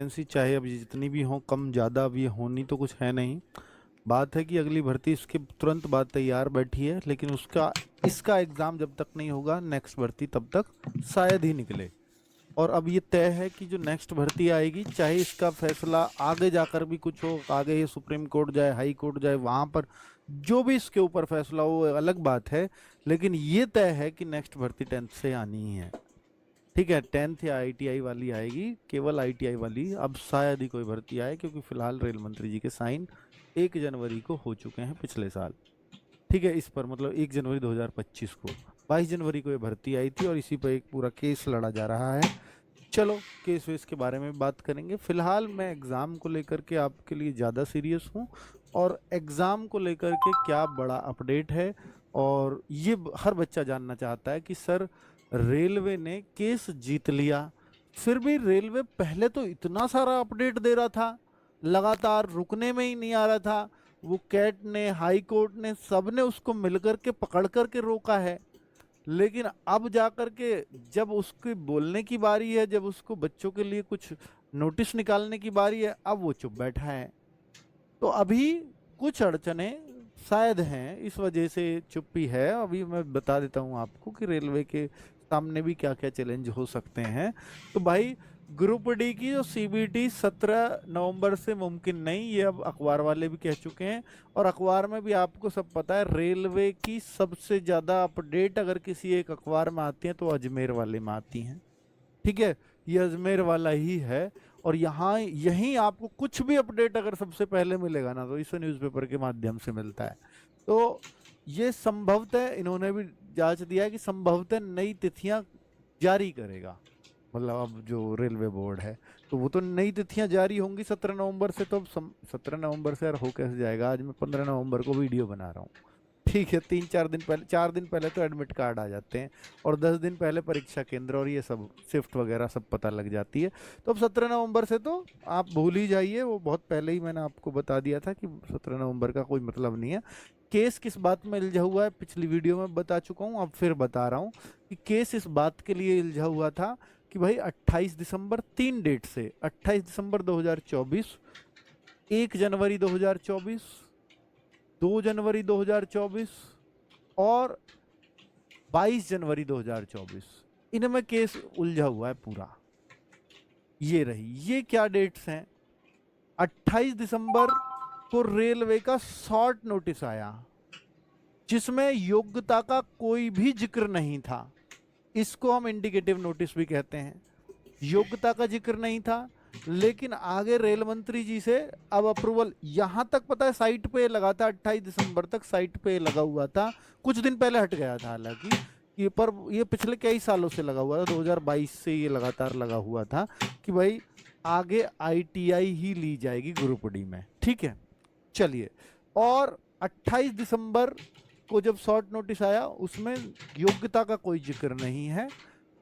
Vacancy चाहे अब जितनी भी हो, कम ज़्यादा, अब ये होनी तो कुछ है नहीं। बात है कि अगली भर्ती इसके तुरंत बाद तैयार बैठी है, लेकिन उसका इसका एग्ज़ाम जब तक नहीं होगा, नेक्स्ट भर्ती तब तक शायद ही निकले। और अब ये तय है कि जो नेक्स्ट भर्ती आएगी, चाहे इसका फैसला आगे जाकर भी कुछ हो, आगे ये सुप्रीम कोर्ट जाए, हाई कोर्ट जाए, वहाँ पर जो भी इसके ऊपर फैसला हो वो अलग बात है, लेकिन ये तय है कि नेक्स्ट भर्ती 10th से आनी ही है। ठीक है, 10th या आईटीआई वाली आएगी, केवल आईटीआई वाली। अब शायद ही कोई भर्ती आए, क्योंकि फिलहाल रेल मंत्री जी के साइन 1 जनवरी को हो चुके हैं पिछले साल। ठीक है, इस पर मतलब 1 जनवरी 2025 को, 22 जनवरी को ये भर्ती आई थी और इसी पर एक पूरा केस लड़ा जा रहा है। चलो केस वेस के बारे में बात करेंगे। फिलहाल मैं एग्ज़ाम को लेकर के आपके लिए ज़्यादा सीरियस हूँ, और एग्ज़ाम को लेकर के क्या बड़ा अपडेट है, और ये हर बच्चा जानना चाहता है कि सर रेलवे ने केस जीत लिया, फिर भी रेलवे पहले तो इतना सारा अपडेट दे रहा था, लगातार रुकने में ही नहीं आ रहा था। वो कैट ने, हाई कोर्ट ने, सब ने उसको मिलकर के पकड़ करके रोका है, लेकिन अब जाकर के जब उसके बोलने की बारी है, जब उसको बच्चों के लिए कुछ नोटिस निकालने की बारी है, अब वो चुप बैठा है। तो अभी कुछ अड़चने शायद हैं, इस वजह से चुप्पी है। अभी मैं बता देता हूँ आपको कि रेलवे के सामने भी क्या क्या चैलेंज हो सकते हैं। तो भाई, ग्रुप डी की जो सीबीटी 17 नवंबर से मुमकिन नहीं, ये अब अखबार वाले भी कह चुके हैं। और अखबार में भी आपको सब पता है, रेलवे की सबसे ज़्यादा अपडेट अगर किसी एक अखबार में आती है तो अजमेर वाले में आती हैं। ठीक है, ये अजमेर वाला ही है। और यहाँ यहीं आपको कुछ भी अपडेट अगर सबसे पहले मिलेगा ना, तो इस न्यूज़पेपर के माध्यम से मिलता है। तो ये संभवतः इन्होंने भी जांच दिया है कि संभवतः नई तिथियां जारी करेगा, मतलब अब जो रेलवे बोर्ड है, तो वो तो नई तिथियां जारी होंगी 17 नवंबर से। तो अब 17 नवंबर से यार हो कैसे जाएगा, आज मैं 15 नवंबर को वीडियो बना रहा हूँ। ठीक है, 3-4 दिन पहले, 4 दिन पहले तो एडमिट कार्ड आ जाते हैं, और 10 दिन पहले परीक्षा केंद्र और ये सब शिफ्ट वगैरह सब पता लग जाती है। तो अब 17 नवंबर से तो आप भूल ही जाइए, वो बहुत पहले ही मैंने आपको बता दिया था कि 17 नवंबर का कोई मतलब नहीं है। केस किस बात में उलझा हुआ है, पिछली वीडियो में बता चुका हूँ, अब फिर बता रहा हूँ कि केस इस बात के लिए उलझा हुआ था कि भाई 28 दिसंबर, 3 डेट से, 28 दिसंबर 2024, 1 जनवरी 2024, 2 जनवरी 2024 और 22 जनवरी 2024, इनमें केस उलझा हुआ है पूरा। ये रही, ये क्या डेट्स हैं। 28 दिसंबर को रेलवे का शॉर्ट नोटिस आया, जिसमें योग्यता का कोई भी जिक्र नहीं था। इसको हम इंडिकेटिव नोटिस भी कहते हैं। योग्यता का जिक्र नहीं था, लेकिन आगे रेल मंत्री जी से अब अप्रूवल, यहां तक पता है साइट पे लगा था, 28 दिसंबर तक साइट पे लगा हुआ था। कुछ दिन पहले हट गया था हालांकि, ये पर ये पिछले कई सालों से लगा हुआ था, 2022 से ये लगातार लगा हुआ था कि भाई आगे आईटीआई ही ली जाएगी ग्रुप डी में। ठीक है, चलिए। और 28 दिसंबर को जब शॉर्ट नोटिस आया, उसमें योग्यता का कोई जिक्र नहीं है।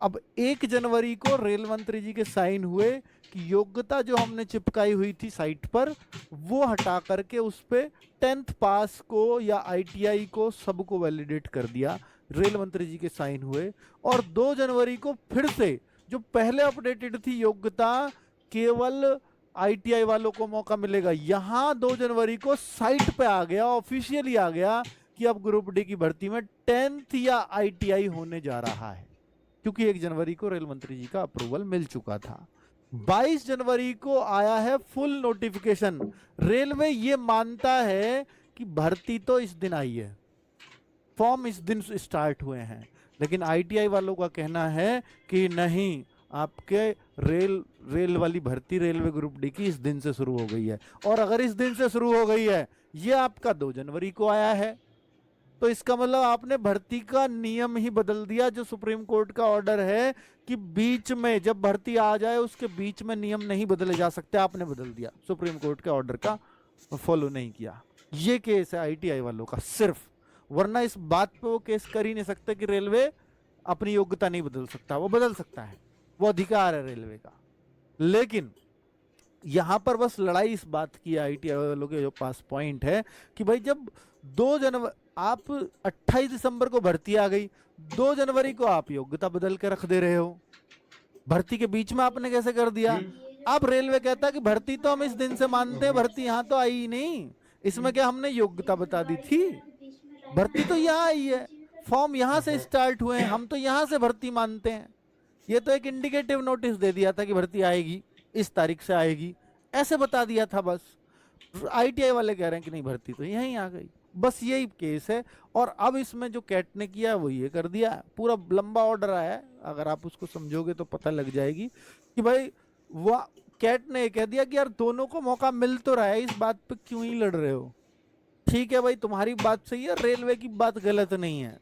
अब 1 जनवरी को रेल मंत्री जी के साइन हुए कि योग्यता जो हमने चिपकाई हुई थी साइट पर, वो हटा करके उस पर 10th पास को या आईटीआई को सबको वैलिडेट कर दिया। रेल मंत्री जी के साइन हुए। और 2 जनवरी को फिर से जो पहले अपडेटेड थी योग्यता, केवल आईटीआई वालों को मौका मिलेगा, यहां 2 जनवरी को साइट पे आ गया, ऑफिशियली आ गया कि अब ग्रुप डी की भर्ती में 10th या आईटीआई होने जा रहा है, क्योंकि 1 जनवरी को रेल मंत्री जी का अप्रूवल मिल चुका था। 22 जनवरी को आया है फुल नोटिफिकेशन। रेलवे ये मानता है कि भर्ती तो इस दिन आई है, फॉर्म इस दिन स्टार्ट हुए हैं, लेकिन आईटीआई वालों का कहना है कि नहीं, आपके रेल वाली भर्ती रेलवे ग्रुप डी की इस दिन से शुरू हो गई है। और अगर इस दिन से शुरू हो गई है, ये आपका 2 जनवरी को आया है, तो इसका मतलब आपने भर्ती का नियम ही बदल दिया। जो सुप्रीम कोर्ट का ऑर्डर है कि बीच में जब भर्ती आ जाए उसके बीच में नियम नहीं बदले जा सकते, आपने बदल दिया, सुप्रीम कोर्ट के ऑर्डर का फॉलो नहीं किया। ये केस है आईटीआई वालों का सिर्फ, वरना इस बात पे वो केस कर ही नहीं सकते कि रेलवे अपनी योग्यता नहीं बदल सकता। वो बदल सकता है, वो अधिकार है रेलवे का। लेकिन यहां पर बस लड़ाई इस बात की आईटीआई वालों के जो पास पॉइंट है कि भाई जब 2 जनवरी, आप 28 दिसंबर को भर्ती आ गई, 2 जनवरी को आप योग्यता बदल के रख दे रहे हो, भर्ती के बीच में आपने कैसे कर दिया। अब रेलवे कहता है कि भर्ती तो हम इस दिन से मानते हैं, भर्ती यहाँ तो आई ही नहीं, इसमें क्या हमने योग्यता बता दी थी, भर्ती तो यहाँ आई है, फॉर्म यहाँ से स्टार्ट हुए हैं, हम तो यहाँ से भर्ती मानते हैं। ये तो एक इंडिकेटिव नोटिस दे दिया था कि भर्ती आएगी, इस तारीख से आएगी, ऐसे बता दिया था बस। आईटीआई वाले कह रहे हैं कि नहीं भर्ती तो यहीं आ गई, बस यही केस है। और अब इसमें जो कैट ने किया वो ये कर दिया, पूरा लंबा ऑर्डर आया है, अगर आप उसको समझोगे तो पता लग जाएगी कि भाई वो कैट ने कह दिया कि यार दोनों को मौका मिल तो रहा है, इस बात पे क्यों ही लड़ रहे हो। ठीक है भाई, तुम्हारी बात सही है, रेलवे की बात गलत नहीं है,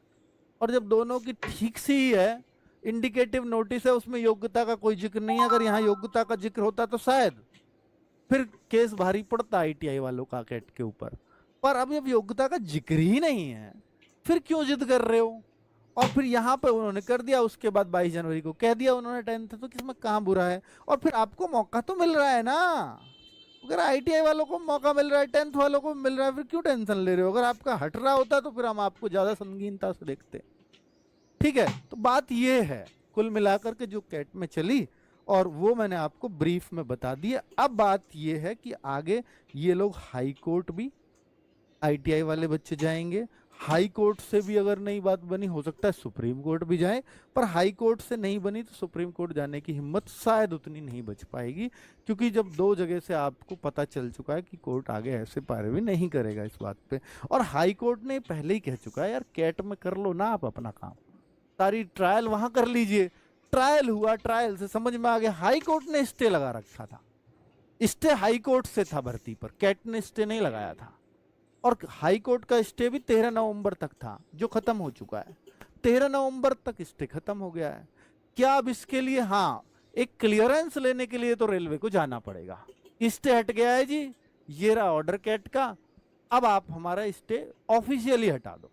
और जब दोनों की ठीक सी ही है, इंडिकेटिव नोटिस है, उसमें योग्यता का कोई जिक्र नहीं है, अगर यहाँ योग्यता का जिक्र होता तो शायद फिर केस भारी पड़ता आईटीआई वालों का कैट के ऊपर। पर अब जब योग्यता का जिक्र ही नहीं है, फिर क्यों जिद कर रहे हो। और फिर यहाँ पे उन्होंने कर दिया, उसके बाद 22 जनवरी को कह दिया उन्होंने 10th, तो किसमें कहाँ बुरा है। और फिर आपको मौका तो मिल रहा है ना, अगर आईटीआई वालों को मौका मिल रहा है, 10th वालों को मिल रहा है, फिर क्यों टेंशन ले रहे हो। अगर आपका हट रहा होता तो फिर हम आपको ज्यादा संगीनता से देखते। ठीक है, तो बात ये है कुल मिलाकर के जो कैट में चली, और वो मैंने आपको ब्रीफ में बता दिया। अब बात ये है कि आगे ये लोग हाई कोर्ट भी, आईटीआई वाले बच्चे जाएंगे, हाई कोर्ट से भी अगर नई बात बनी, हो सकता है सुप्रीम कोर्ट भी जाए, पर हाई कोर्ट से नहीं बनी तो सुप्रीम कोर्ट जाने की हिम्मत शायद उतनी नहीं बच पाएगी, क्योंकि जब 2 जगह से आपको पता चल चुका है कि कोर्ट आगे ऐसे पैरवी नहीं करेगा इस बात पे। और हाई कोर्ट ने पहले ही कह चुका है यार कैट में कर लो ना आप अपना काम, सारी ट्रायल वहां कर लीजिए। ट्रायल हुआ, ट्रायल से समझ में आ गया, हाई कोर्ट ने स्टे लगा रखा था, स्टे हाई कोर्ट से था भर्ती पर, कैट ने स्टे नहीं लगाया था। और हाई कोर्ट का स्टे भी 13 नवंबर तक था, जो खत्म हो चुका है। 13 नवंबर तक स्टे खत्म हो गया है। क्या अब इसके लिए, हाँ, एक क्लियरेंस लेने के लिए तो रेलवे को जाना पड़ेगा। स्टे हट गया है जी, ये रहा ऑर्डर कैट का, अब आप हमारा स्टे ऑफिशियली हटा दो,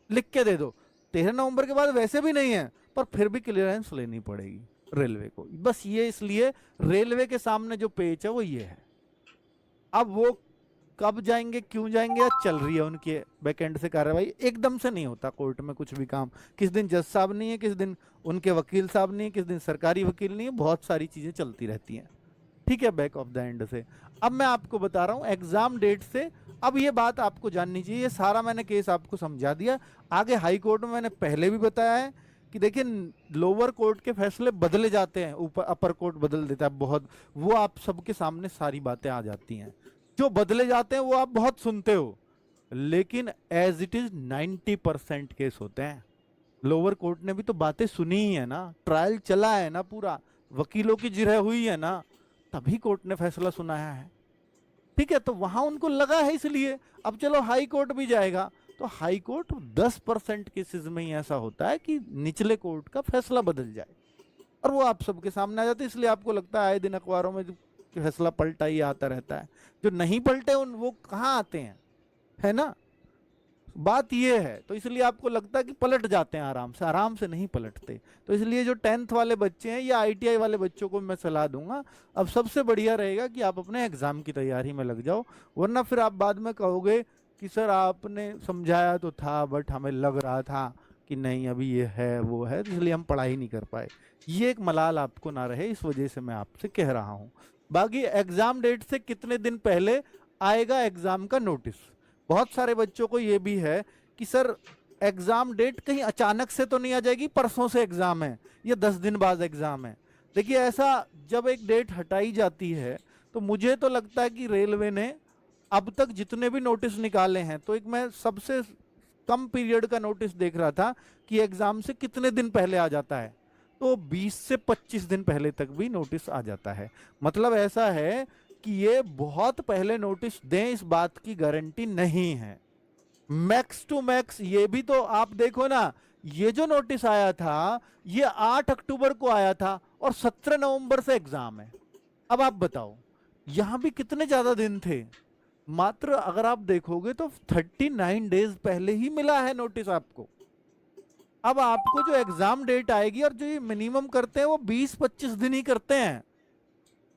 लिख के दे दो। 13 नवंबर के बाद वैसे भी नहीं है, पर फिर भी क्लियरेंस लेनी पड़ेगी रेलवे को। बस ये इसलिए रेलवे के सामने जो पेच है वो ये है। अब वो कब जाएंगे, क्यों जाएंगे, या चल रही है उनके बैकएंड से कार्रवाई, एकदम से नहीं होता कोर्ट में कुछ भी काम। किस दिन जज साहब नहीं है, किस दिन उनके वकील साहब नहीं है, किस दिन सरकारी वकील नहीं है, बहुत सारी चीजें चलती रहती हैं। ठीक है, बैक ऑफ द एंड से। अब मैं आपको बता रहा हूं एग्जाम डेट से, अब ये बात आपको जाननी चाहिए, ये सारा मैंने केस आपको समझा दिया। आगे हाई कोर्ट में मैंने पहले भी बताया है कि देखिए लोअर कोर्ट के फैसले बदले जाते हैं, ऊपर अपर कोर्ट बदल देता है बहुत, वो आप सबके सामने सारी बातें आ जाती हैं। जो बदले जाते हैं वो आप बहुत सुनते हो, लेकिन एज इट इज 90% केस होते हैं। लोअर कोर्ट ने भी तो बातें सुनी ही है ना, ट्रायल चला है ना, पूरा वकीलों की जिरह हुई है ना, तभी कोर्ट ने फैसला सुनाया है। ठीक है, तो वहां उनको लगा है इसलिए। अब चलो हाई कोर्ट भी जाएगा, तो हाई कोर्ट 10% केसेस में ही ऐसा होता है कि निचले कोर्ट का फैसला बदल जाए, और वो आप सबके सामने आ जाते हैं। इसलिए आपको लगता है आए दिन अखबारों में फैसला पलटा ही आता रहता है, जो नहीं पलटे उन वो कहाँ आते हैं, है ना, बात ये है। तो इसलिए आपको लगता है कि पलट जाते हैं, आराम से नहीं पलटते। तो इसलिए जो 10th वाले बच्चे हैं या आईटीआई वाले बच्चों को मैं सलाह दूंगा, अब सबसे बढ़िया रहेगा कि आप अपने एग्जाम की तैयारी में लग जाओ, वरना फिर आप बाद में कहोगे कि सर आपने समझाया तो था बट हमें लग रहा था कि नहीं अभी ये है वो है, इसलिए हम पढ़ाई नहीं कर पाए। ये एक मलाल आपको ना रहे, इस वजह से मैं आपसे कह रहा हूँ। बाकी एग्जाम डेट से कितने दिन पहले आएगा एग्जाम का नोटिस, बहुत सारे बच्चों को ये भी है कि सर एग्जाम डेट कहीं अचानक से तो नहीं आ जाएगी, परसों से एग्जाम है या 10 दिन बाद एग्जाम है। देखिए ऐसा जब एक डेट हटाई जाती है तो मुझे तो लगता है कि रेलवे ने अब तक जितने भी नोटिस निकाले हैं, तो एक मैं सबसे कम पीरियड का नोटिस देख रहा था कि एग्जाम से कितने दिन पहले आ जाता है, तो 20 से 25 दिन पहले तक भी नोटिस आ जाता है। मतलब ऐसा है कि ये बहुत पहले नोटिस दें इस बात की गारंटी नहीं है। मैक्स टू मैक्स ये भी तो आप देखो ना, ये जो नोटिस आया था ये 8 अक्टूबर को आया था और 17 नवंबर से एग्जाम है। अब आप बताओ यहां भी कितने ज्यादा दिन थे, मात्र अगर आप देखोगे तो 39 डेज पहले ही मिला है नोटिस आपको। अब आपको जो एग्जाम डेट आएगी, और जो ये मिनिमम करते हैं वो 20-25 दिन ही करते हैं,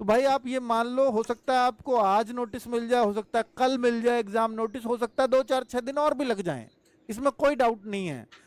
तो भाई आप ये मान लो हो सकता है आपको आज नोटिस मिल जाए, हो सकता है कल मिल जाए एग्जाम नोटिस, हो सकता है 2-4-6 दिन और भी लग जाएं, इसमें कोई डाउट नहीं है।